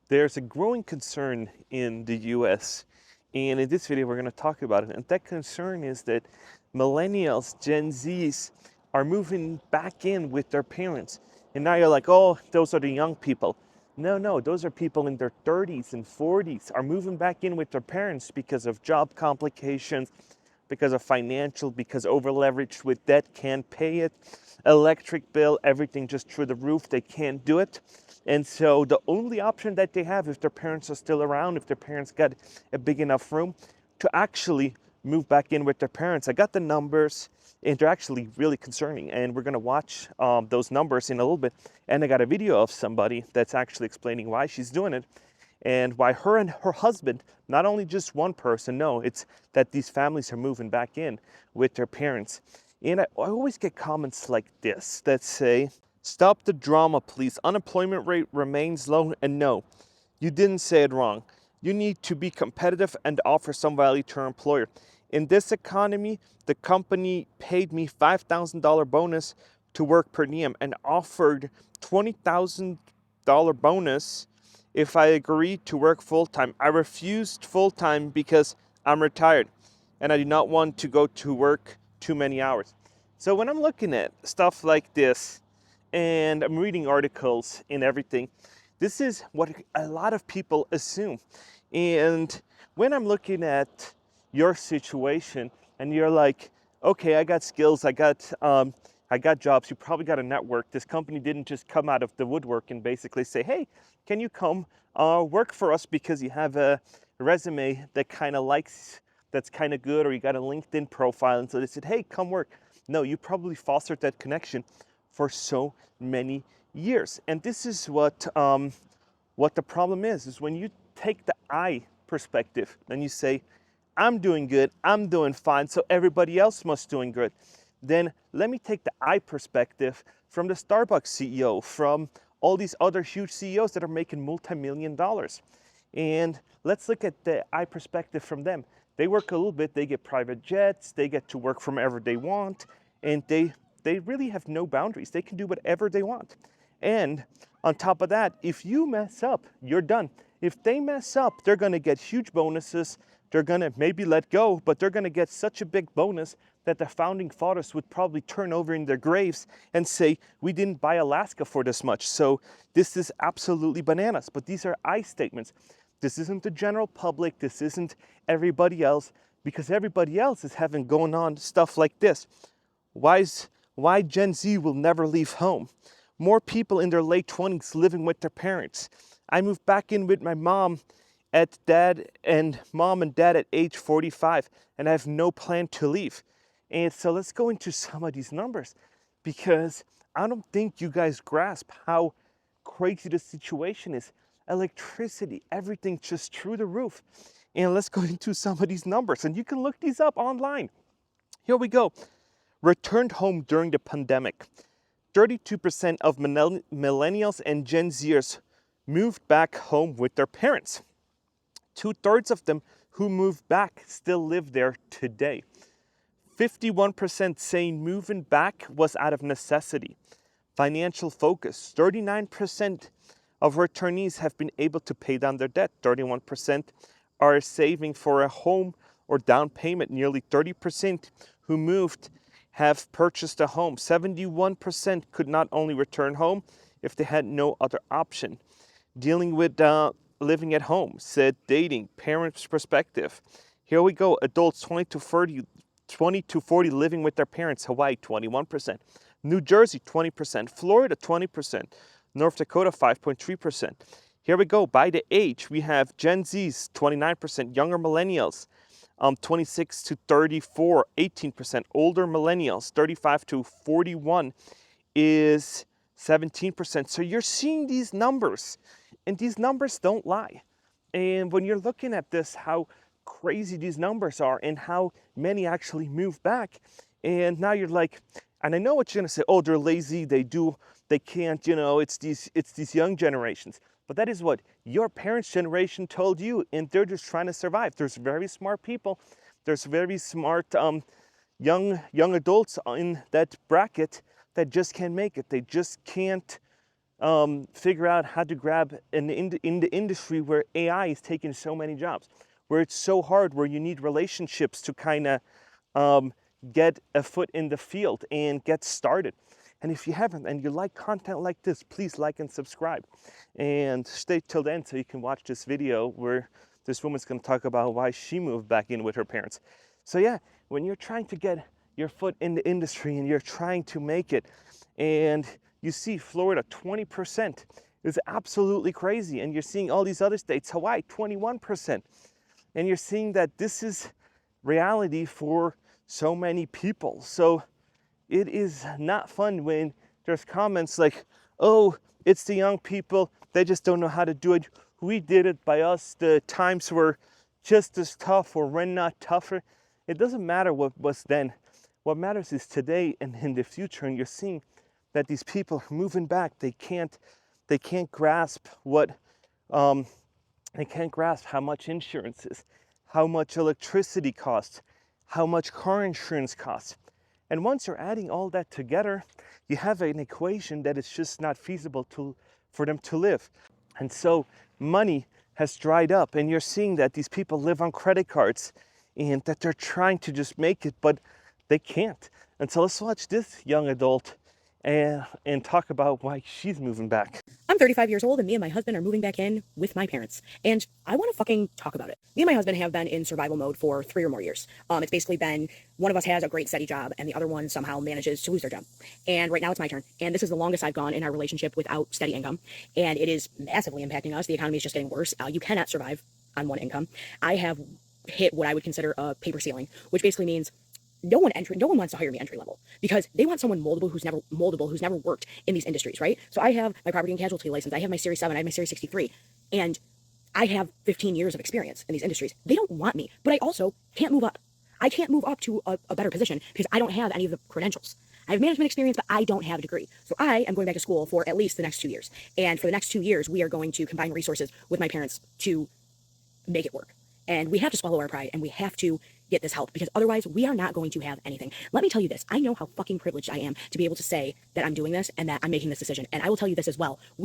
There's a growing concern in the US, and in this video, we're going to talk about it. And that concern is that millennials, Gen Zs, are moving back in with their parents. And now you're like, oh, those are the young people. No, those are people in their 30s and 40s are moving back in with their parents because of job complications, because of financial, because over leveraged with debt, can't pay it, electric bill, everything just through the roof, they can't do it. And so the only option that they have, if their parents are still around, if their parents got a big enough room, to actually move back in with their parents. I got the numbers, and they're actually really concerning. And we're gonna watch those numbers in a little bit. And I got a video of somebody that's actually explaining why she's doing it and why her and her husband, not only just one person, no, it's that these families are moving back in with their parents. And I always get comments like this that say, stop the drama, please. Unemployment rate remains low. And no, you didn't say it wrong. You need to be competitive and offer some value to your employer. In this economy, the company paid me $5,000 bonus to work per diem and offered $20,000 bonus if I agreed to work full-time. I refused full-time because I'm retired and I do not want to go to work too many hours. So when I'm looking at stuff like this and I'm reading articles and everything, this is what a lot of people assume. And when I'm looking at your situation and you're like, okay, I got skills, I got jobs, you probably got a network. This company didn't just come out of the woodwork and basically say, hey, can you come work for us because you have a resume that kind of likes, that's kind of good, or you got a LinkedIn profile. And so they said, hey, come work. No, you probably fostered that connection for so many years. And this is what the problem is when you take the I perspective and you say, I'm doing good, I'm doing fine, so everybody else must doing good. Then let me take the I perspective from the Starbucks CEO, from all these other huge CEOs that are making multi-million dollars. And let's look at the I perspective from them. They work a little bit, they get private jets, they get to work from wherever they want, and they really have no boundaries. They can do whatever they want. And on top of that, if you mess up, you're done. If they mess up, they're gonna get huge bonuses. They're gonna maybe let go, but they're gonna get such a big bonus that the founding fathers would probably turn over in their graves and say, we didn't buy Alaska for this much. So this is absolutely bananas. But these are I statements. This isn't the general public. This isn't everybody else, because everybody else is having going on stuff like this. Why Gen Z will never leave home. More people in their late 20s living with their parents. I moved back in with my mom and dad at age 45, and I have no plan to leave. And so let's go into some of these numbers, because I don't think you guys grasp how crazy the situation is. Electricity, everything just through the roof. And let's go into some of these numbers, and you can look these up online. Here we go. Returned home during the pandemic. 32% of millennials and Gen Zers moved back home with their parents. 2/3 of them who moved back still live there today. 51% saying moving back was out of necessity. Financial focus. 39% of returnees have been able to pay down their debt. 31% are saving for a home or down payment. Nearly 30% who moved have purchased a home. 71% could not only return home if they had no other option. Dealing with living at home, said dating, parents' perspective. Here we go. Adults 20 to 40 living with their parents. Hawaii, 21%. New Jersey, 20%. Florida, 20%. North Dakota, 5.3%. Here we go. By the age, we have Gen Zs, 29%. Younger millennials, 26 to 34, 18%. Older millennials, 35 to 41, is 17%. So you're seeing these numbers, and these numbers don't lie. And when you're looking at this, how crazy these numbers are and how many actually move back, and now you're like, and I know what you're gonna say, oh, they're lazy, they can't, it's these young generations. But that is what your parents' generation told you, and they're just trying to survive. There's very smart people. There's very smart young adults in that bracket that just can't make it. They just can't figure out how to grab in the industry where AI is taking so many jobs, where it's so hard, where you need relationships to kind of get a foot in the field and get started. And if you haven't and you like content like this, please like and subscribe. And stay till then so you can watch this video where this woman's going to talk about why she moved back in with her parents. So yeah, when you're trying to get your foot in the industry and you're trying to make it, and you see Florida 20% is absolutely crazy, and you're seeing all these other states, Hawaii 21%, and you're seeing that this is reality for so many people. So it is not fun when there's comments like, oh, it's the young people, they just don't know how to do it. We did it by us, the times were just as tough, or when not tougher. It doesn't matter what was then. What matters is today and in the future. And you're seeing that these people are moving back. They can't grasp what they can't grasp how much insurance is, how much electricity costs, how much car insurance costs. And once you're adding all that together, you have an equation that is just not feasible for them to live. And so money has dried up, and you're seeing that these people live on credit cards and that they're trying to just make it, but they can't. And so let's watch this young adult and talk about why she's moving back. I'm 35 years old, and me and my husband are moving back in with my parents. And I want to fucking talk about it. Me and my husband have been in survival mode for 3 or more years. It's basically been one of us has a great steady job, and the other one somehow manages to lose their job. And right now it's my turn. And this is the longest I've gone in our relationship without steady income. And it is massively impacting us. The economy is just getting worse. You cannot survive on one income. I have hit what I would consider a paper ceiling, which basically means no one wants to hire me entry level because they want someone moldable who's never worked in these industries, right? So I have my property and casualty license, I have my Series 7, I have my Series 63, and I have 15 years of experience in these industries. They don't want me, but I also can't move up. I can't move up to a better position because I don't have any of the credentials. I have management experience, but I don't have a degree. So I am going back to school for at least the next 2 years. And for the next 2 years, we are going to combine resources with my parents to make it work. And we have to swallow our pride, and we have to get this help, because otherwise we are not going to have anything. Let me tell you this. I know how fucking privileged I am to be able to say that I'm doing this and that I'm making this decision. And I will tell you this as well. If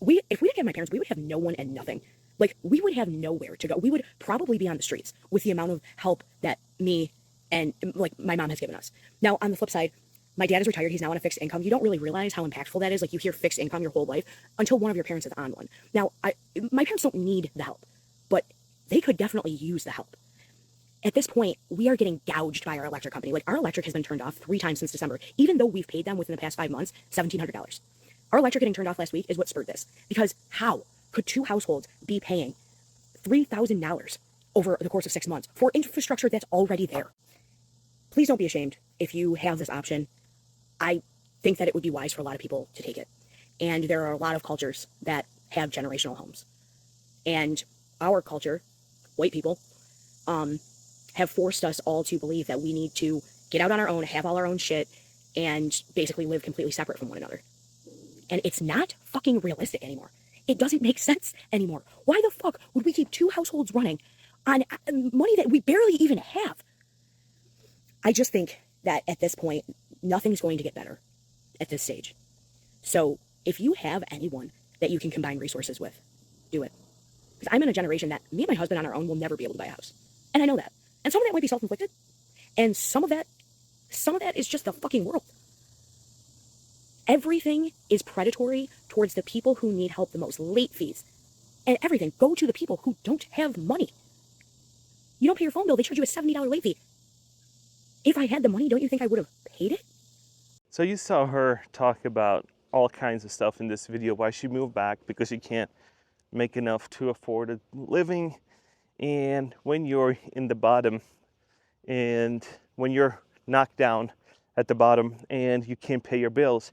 we didn't have my parents, we would have no one and nothing. Like, we would have nowhere to go. We would probably be on the streets with the amount of help that me and, like, my mom has given us. Now, on the flip side, my dad is retired. He's now on a fixed income. You don't really realize how impactful that is. Like, you hear fixed income your whole life until one of your parents is on one. Now, my parents don't need the help, but they could definitely use the help. At this point, we are getting gouged by our electric company. Like, our electric has been turned off 3 times since December, even though we've paid them within the past 5 months $1,700. Our electric getting turned off last week is what spurred this. Because how could 2 households be paying $3,000 over the course of 6 months for infrastructure that's already there? Please don't be ashamed if you have this option. I think that it would be wise for a lot of people to take it. And there are a lot of cultures that have generational homes. And our culture, white people, have forced us all to believe that we need to get out on our own, have all our own shit, and basically live completely separate from one another. And it's not fucking realistic anymore. It doesn't make sense anymore. Why the fuck would we keep 2 households running on money that we barely even have? I just think that at this point, nothing's going to get better at this stage. So if you have anyone that you can combine resources with, do it. Because I'm in a generation that me and my husband on our own will never be able to buy a house. And I know that. And some of that might be self-inflicted. And some of that is just the fucking world. Everything is predatory towards the people who need help the most. Late fees and everything go to the people who don't have money. You don't pay your phone bill, they charge you a $70 late fee. If I had the money, don't you think I would have paid it? So you saw her talk about all kinds of stuff in this video, why she moved back because she can't make enough to afford a living. And when you're in the bottom and when you're knocked down at the bottom and you can't pay your bills,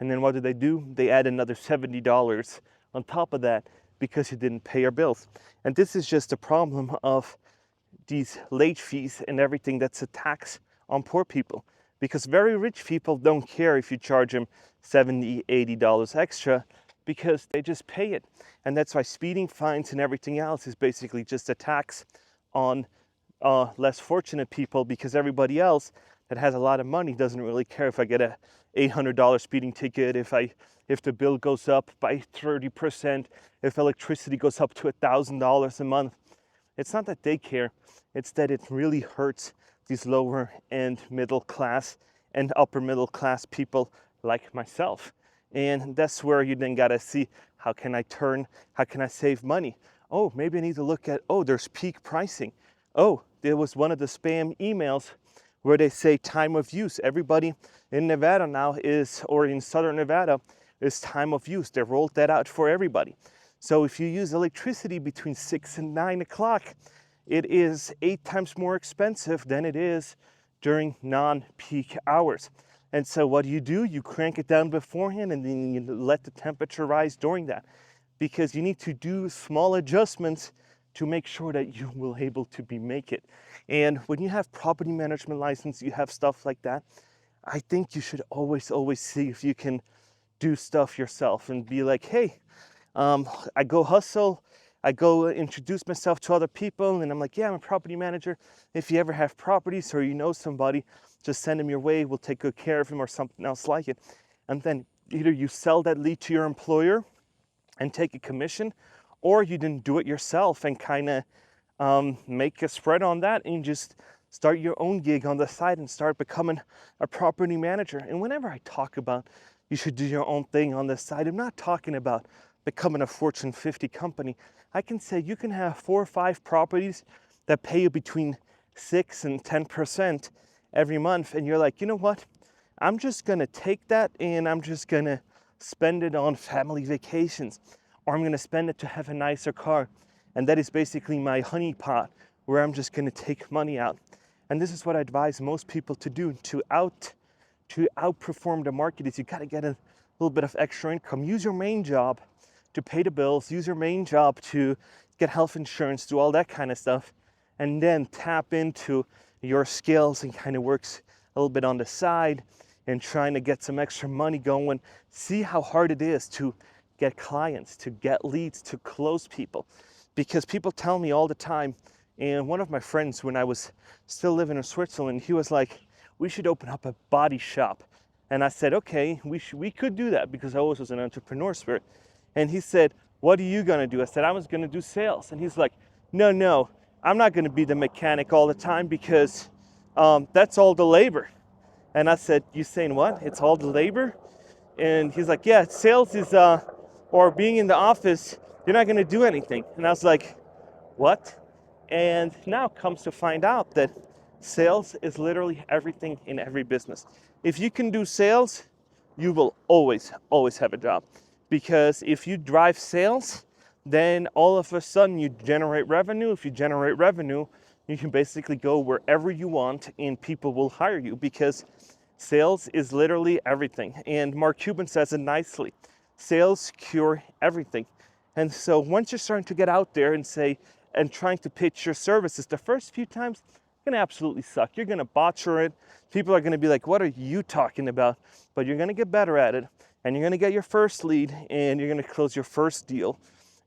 and then what do? They add another $70 on top of that because you didn't pay your bills. And this is just a problem of these late fees and everything that's a tax on poor people, because very rich people don't care if you charge them $70, $80 extra, because they just pay it. And that's why speeding fines and everything else is basically just a tax on less fortunate people, because everybody else that has a lot of money doesn't really care if I get a $800 speeding ticket, if the bill goes up by 30%, if electricity goes up to $1,000 a month. It's not that they care, it's that it really hurts these lower and middle class and upper middle class people like myself. And that's where you then gotta see, how can I save money? Oh, maybe I need to look at, oh, there's peak pricing. Oh, there was one of the spam emails where they say time of use. Everybody in Nevada now is, or in Southern Nevada, is time of use. They rolled that out for everybody. So if you use electricity between 6 and 9 o'clock, it is 8 times more expensive than it is during non-peak hours. And so what do? You crank it down beforehand, and then you let the temperature rise during that, because you need to do small adjustments to make sure that you will able to make it. And when you have property management license, you have stuff like that, I think you should always see if you can do stuff yourself and be like, hey, I go hustle, I go introduce myself to other people, and I'm like, yeah, I'm a property manager. If you ever have properties or you know somebody, just send them your way. We'll take good care of him, or something else like it. And then either you sell that lead to your employer and take a commission, or you didn't do it yourself and kind of make a spread on that and just start your own gig on the side and start becoming a property manager. And whenever I talk about you should do your own thing on the side, I'm not talking about becoming a Fortune 50 company. I can say you can have 4 or 5 properties that pay you between 6 and 10% every month, and you're like, you know what? I'm just gonna take that and I'm just gonna spend it on family vacations, or I'm gonna spend it to have a nicer car. And that is basically my honey pot, where I'm just gonna take money out. And this is what I advise most people to do to outperform the market. Is you gotta get a little bit of extra income. Use your main job to pay the bills, use your main job to get health insurance, do all that kind of stuff, and then tap into your skills and kind of works a little bit on the side and trying to get some extra money going. See how hard it is to get clients, to get leads, to close people. Because people tell me all the time, and one of my friends, when I was still living in Switzerland, he was like, we should open up a body shop. And I said, okay, we could do that, because I always was an entrepreneur spirit. And he said, what are you gonna do? I said, I was gonna do sales. And he's like, no, I'm not gonna be the mechanic all the time, because that's all the labor. And I said, you saying what? It's all the labor? And he's like, yeah, sales is, or being in the office, you're not gonna do anything. And I was like, what? And now comes to find out that sales is literally everything in every business. If you can do sales, you will always have a job. Because if you drive sales, then all of a sudden you generate revenue. If you generate revenue, you can basically go wherever you want and people will hire you, because sales is literally everything. And Mark Cuban says it nicely, sales cure everything. And so once you're starting to get out there and say, and trying to pitch your services, the first few times, it's gonna absolutely suck. You're gonna botcher it. People are gonna be like, what are you talking about? But you're gonna get better at it, and you're gonna get your first lead, and you're gonna close your first deal.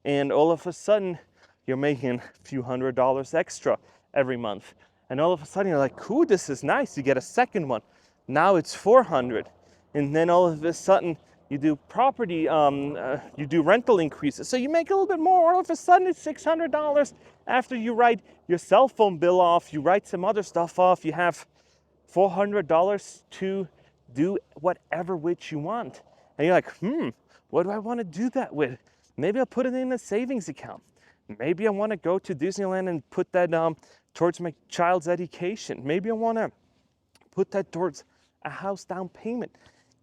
And all of a sudden, you're making a few $100s extra every month. And all of a sudden, you're like, cool, this is nice. You get a second one. Now it's 400. And then all of a sudden, you do property, you do rental increases. So you make a little bit more. All of a sudden, it's $600. After you write your cell phone bill off, you write some other stuff off, you have $400 to do whatever which you want. And you're like, what do I want to do that with? Maybe I'll put it in a savings account. Maybe I want to go to Disneyland and put that towards my child's education. Maybe I want to put that towards a house down payment.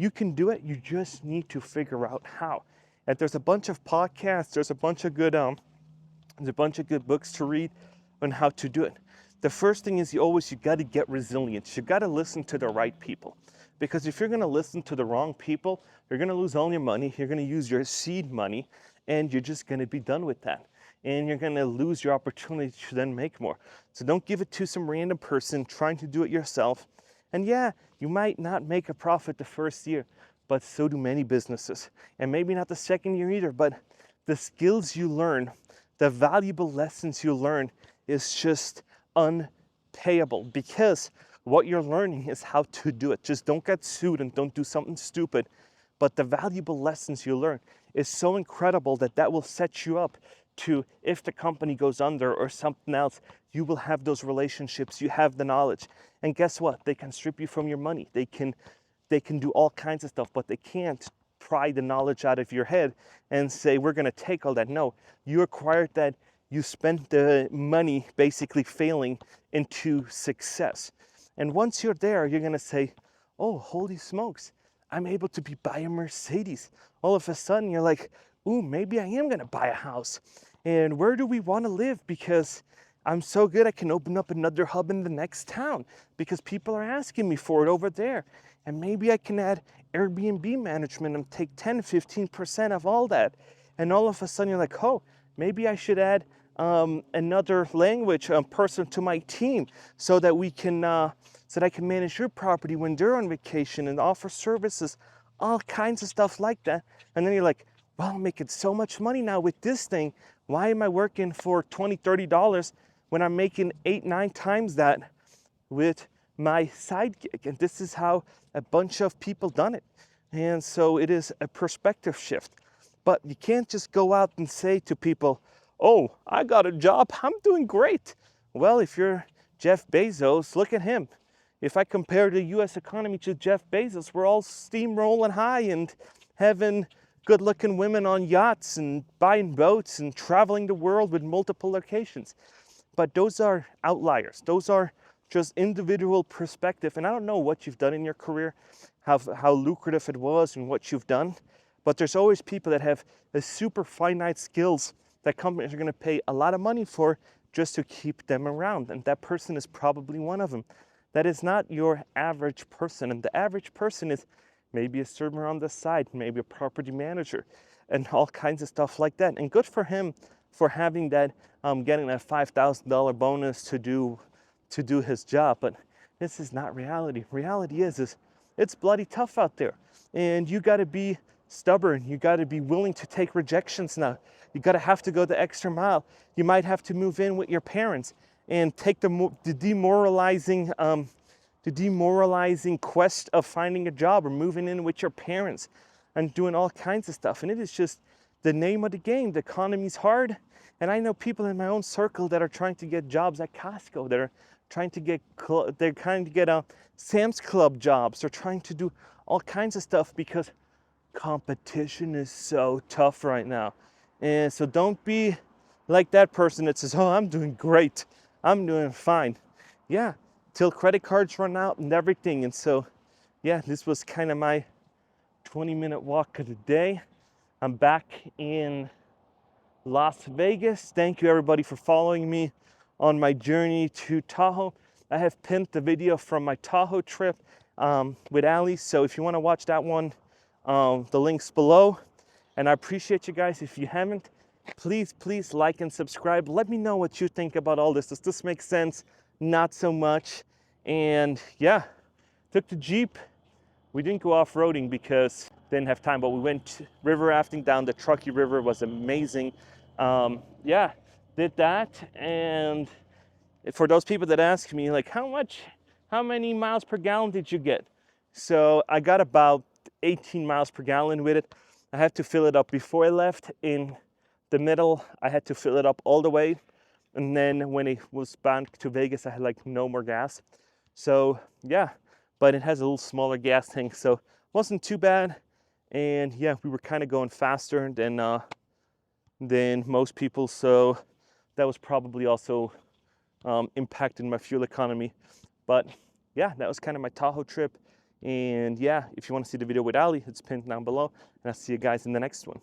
You can do it. You just need to figure out how. And there's a bunch of podcasts. There's a bunch of good books to read on how to do it. The first thing is you got to get resilience. You got to listen to the right people. Because if you're going to listen to the wrong people, you're going to lose all your money. You're going to use your seed money, and you're just going to be done with that. And you're going to lose your opportunity to then make more. So don't give it to some random person trying to do it yourself. And yeah, you might not make a profit the first year, but so do many businesses. And maybe not the second year either, but the skills you learn, the valuable lessons you learn is just unpayable. Because What you're learning is how to do it. Just don't get sued and don't do something stupid. But the valuable lessons you learn is so incredible that that will set you up to, if the company goes under or something else, you will have those relationships, you have the knowledge. And guess what? They can strip you from your money. They can do all kinds of stuff, but they can't pry the knowledge out of your head and say, we're going to take all that. No, you acquired that. You spent the money basically failing into success. And once you're there, you're going to say, oh, holy smokes, I'm able to buy a Mercedes. All of a sudden, you're like, ooh, maybe I am going to buy a house. And where do we want to live? Because I'm so good, I can open up another hub in the next town because people are asking me for it over there. And maybe I can add Airbnb management and take 10, 15% of all that. And all of a sudden you're like, oh, maybe I should add another language person to my team so that we can, so that I can manage your property when they're on vacation and offer services, all kinds of stuff like that. And then you're like, well, I'm making so much money now with this thing. Why am I working for $20, $30 when I'm making 8, 9 times that with my side gig? And this is how a bunch of people done it. And so it is a perspective shift. But you can't just go out and say to people, oh, I got a job, I'm doing great. Well, if you're Jeff Bezos, look at him. If I compare the US economy to Jeff Bezos, we're all steamrolling high and having good looking women on yachts and buying boats and traveling the world with multiple locations. But those are outliers. Those are just individual perspective. And I don't know what you've done in your career, how lucrative it was and what you've done. But there's always people that have a super finite skills that companies are going to pay a lot of money for just to keep them around. And that person is probably one of them. That is not your average person. And the average person is maybe a server on the side, maybe a property manager, and all kinds of stuff like that. And good for him for having that, getting that $5,000 bonus to do his job. But this is not reality. Reality is it's bloody tough out there, and you got to be stubborn. You got to be willing to take rejections now. You got to have to go the extra mile. You might have to move in with your parents and take the demoralizing quest of finding a job or moving in with your parents and doing all kinds of stuff. And it is just the name of the game. The economy's hard. And I know people in my own circle that are trying to get jobs at Costco. They're trying to get Sam's Club jobs. They're trying to do all kinds of stuff because competition is so tough right now. And so don't be like that person that says, oh, I'm doing great, I'm doing fine. Yeah, till credit cards run out and everything. And so, yeah, this was kind of my 20-minute walk of the day. I'm back in Las Vegas. Thank you everybody for following me on my journey to Tahoe. I have pinned the video from my Tahoe trip with Ali. So if you want to watch that one, the link's below. And I appreciate you guys. If you haven't, please like and subscribe. Let me know what you think about all this. Does this make sense? Not so much. And yeah, took the Jeep. We didn't go off-roading because didn't have time, but we went river rafting down the Truckee River. It was amazing. Yeah, did that. And for those people that ask me, like, how many miles per gallon did you get? So I got about 18 miles per gallon with it. I had to fill it up before I left. In the middle, I had to fill it up all the way. And then when it was back to Vegas, I had like no more gas. So yeah, but it has a little smaller gas tank, so it wasn't too bad. And yeah, we were kind of going faster than most people. So that was probably also impacting my fuel economy. But yeah, that was kind of my Tahoe trip. And yeah, if you want to see the video with Ali, it's pinned down below. And I'll see you guys in the next one.